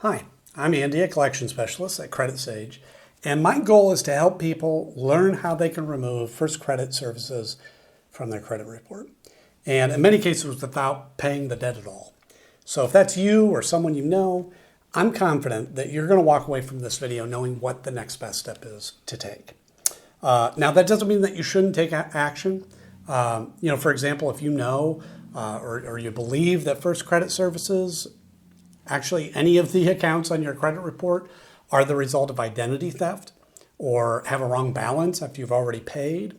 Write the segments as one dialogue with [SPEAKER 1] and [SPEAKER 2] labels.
[SPEAKER 1] Hi, I'm Andy, a collection specialist at Credit Sage, and my goal is to help people learn how they can remove First Credit Services from their credit report, and in many cases without paying the debt at all. So if that's you or someone you know, I'm confident that you're going to walk away from this video knowing what the next best step is to take. Now, that doesn't mean that you shouldn't take action. For example, if you know or you believe that First Credit Services, actually any of the accounts on your credit report are the result of identity theft or have a wrong balance after you've already paid,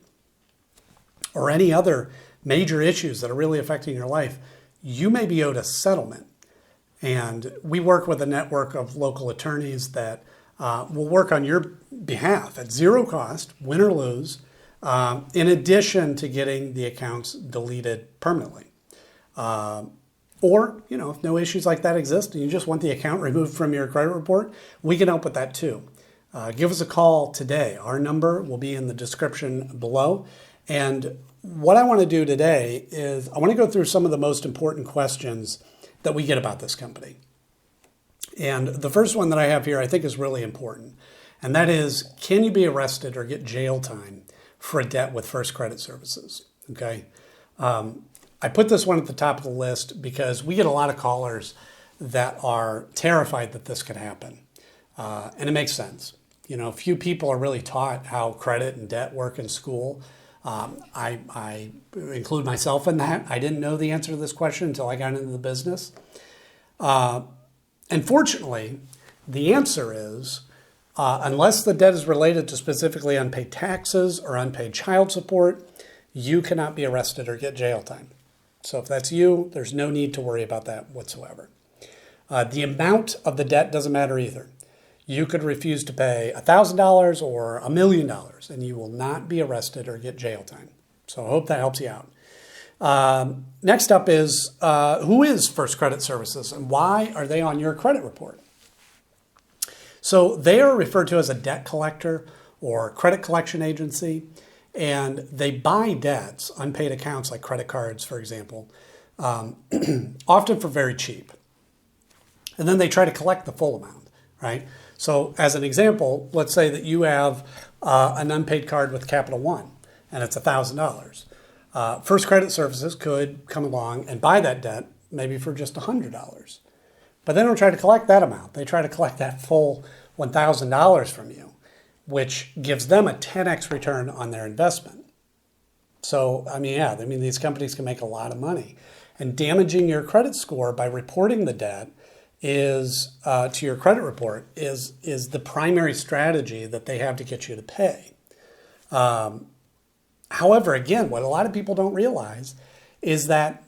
[SPEAKER 1] or any other major issues that are really affecting your life, you may be owed a settlement. And we work with a network of local attorneys that will work on your behalf at zero cost, win or lose, in addition to getting the accounts deleted permanently. Or, if no issues like that exist and you just want the account removed from your credit report, we can help with that too. Give us a call today. Our number will be in the description below. And what I want to do today is I want to go through some of the most important questions that we get about this company. And the first one that I have here I think is really important. And that is, can you be arrested or get jail time for a debt with First Credit Services? Okay. I put this one at the top of the list because we get a lot of callers that are terrified that this could happen. And it makes sense. Few people are really taught how credit and debt work in school. I include myself in that. I didn't know the answer to this question until I got into the business. Unfortunately, the answer is, unless the debt is related to specifically unpaid taxes or unpaid child support, you cannot be arrested or get jail time. So if that's you, there's no need to worry about that whatsoever. The amount of the debt doesn't matter either. You could refuse to pay $1,000 or $1 million, and you will not be arrested or get jail time. So I hope that helps you out. Next up is, who is First Credit Services and why are they on your credit report? So they are referred to as a debt collector or credit collection agency. And they buy debts, unpaid accounts like credit cards, for example, often for very cheap. And then they try to collect the full amount, right? So as an example, let's say that you have an unpaid card with Capital One and it's $1,000. First Credit Services could come along and buy that debt maybe for just $100. But they don't try to collect that amount. They try to collect that full $1,000 from you, which gives them a 10x return on their investment. So, these companies can make a lot of money. And damaging your credit score by reporting the debt is to your credit report is the primary strategy that they have to get you to pay. However, again, what a lot of people don't realize is that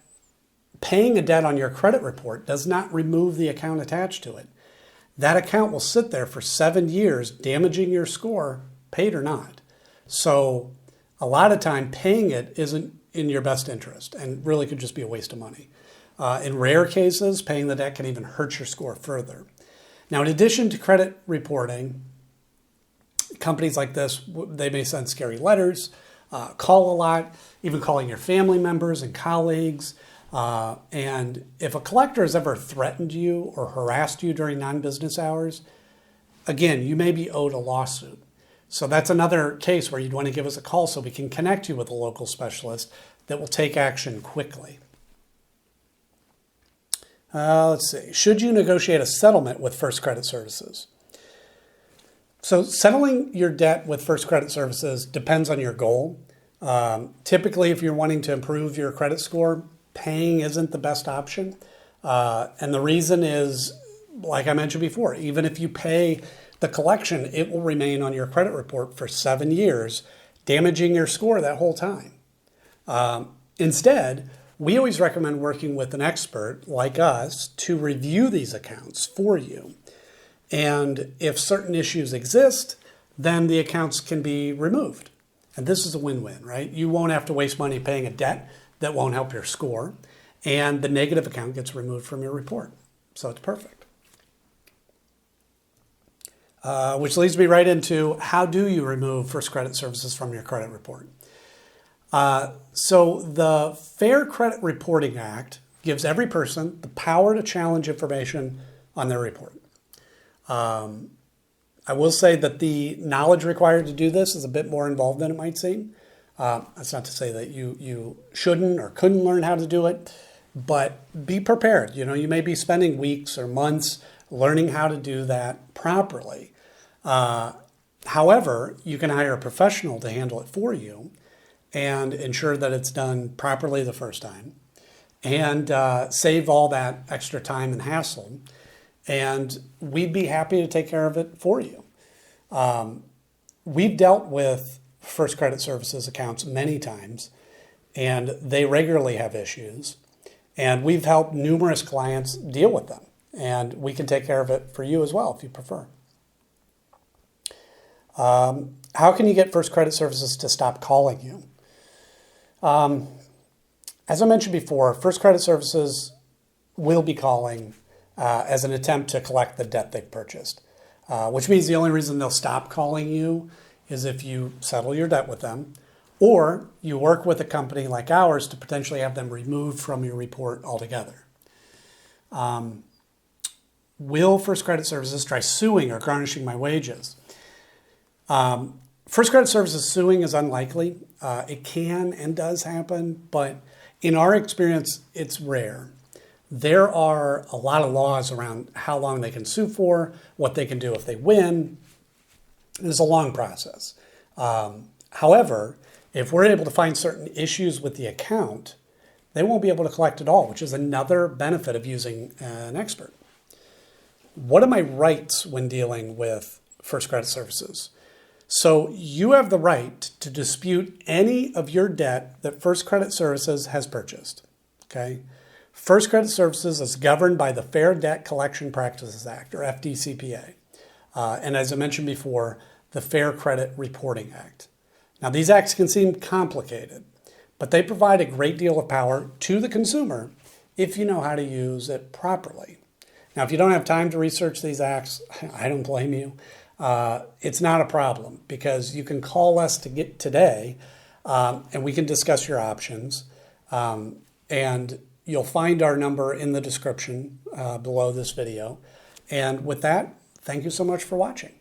[SPEAKER 1] paying a debt on your credit report does not remove the account attached to it. That account will sit there for 7 years, damaging your score, paid or not. So a lot of time paying it isn't in your best interest and really could just be a waste of money. In rare cases, paying the debt can even hurt your score further. Now, in addition to credit reporting, companies like this, they may send scary letters, call a lot, even calling your family members and colleagues. And if a collector has ever threatened you or harassed you during non-business hours, again, you may be owed a lawsuit. So that's another case where you'd want to give us a call so we can connect you with a local specialist that will take action quickly. Let's see. Should you negotiate a settlement with First Credit Services? So settling your debt with First Credit Services depends on your goal. Typically, if you're wanting to improve your credit score, paying isn't the best option. And the reason is, like I mentioned before, even if you pay the collection, it will remain on your credit report for 7 years, damaging your score that whole time. Instead, we always recommend working with an expert like us to review these accounts for you. And if certain issues exist, then the accounts can be removed. And this is a win-win, right? You won't have to waste money paying a debt that won't help your score, and the negative account gets removed from your report. So it's perfect. Which leads me right into, how do you remove First Credit Services from your credit report? So the Fair Credit Reporting Act gives every person the power to challenge information on their report. I will say that the knowledge required to do this is a bit more involved than it might seem. That's not to say that you shouldn't or couldn't learn how to do it, but be prepared. You know, you may be spending weeks or months learning how to do that properly. However, you can hire a professional to handle it for you and ensure that it's done properly the first time and save all that extra time and hassle. And we'd be happy to take care of it for you. We've dealt with First Credit Services accounts many times, and they regularly have issues. And we've helped numerous clients deal with them. And we can take care of it for you as well if you prefer. How can you get First Credit Services to stop calling you? As I mentioned before, First Credit Services will be calling as an attempt to collect the debt they've purchased, which means the only reason they'll stop calling you is if you settle your debt with them or you work with a company like ours to potentially have them removed from your report altogether. Will First Credit Services try suing or garnishing my wages? First Credit Services suing is unlikely. It can and does happen, but in our experience, it's rare. There are a lot of laws around how long they can sue for, what they can do if they win. It's a long process. However, if we're able to find certain issues with the account, they won't be able to collect at all, which is another benefit of using an expert. What are my rights when dealing with First Credit Services? So you have the right to dispute any of your debt that First Credit Services has purchased. Okay? First Credit Services is governed by the Fair Debt Collection Practices Act, or FDCPA. And as I mentioned before, the Fair Credit Reporting Act. Now, these acts can seem complicated, but they provide a great deal of power to the consumer if you know how to use it properly. Now, if you don't have time to research these acts, I don't blame you. It's not a problem because you can call us to get today and we can discuss your options. And you'll find our number in the description below this video. And with that, thank you so much for watching.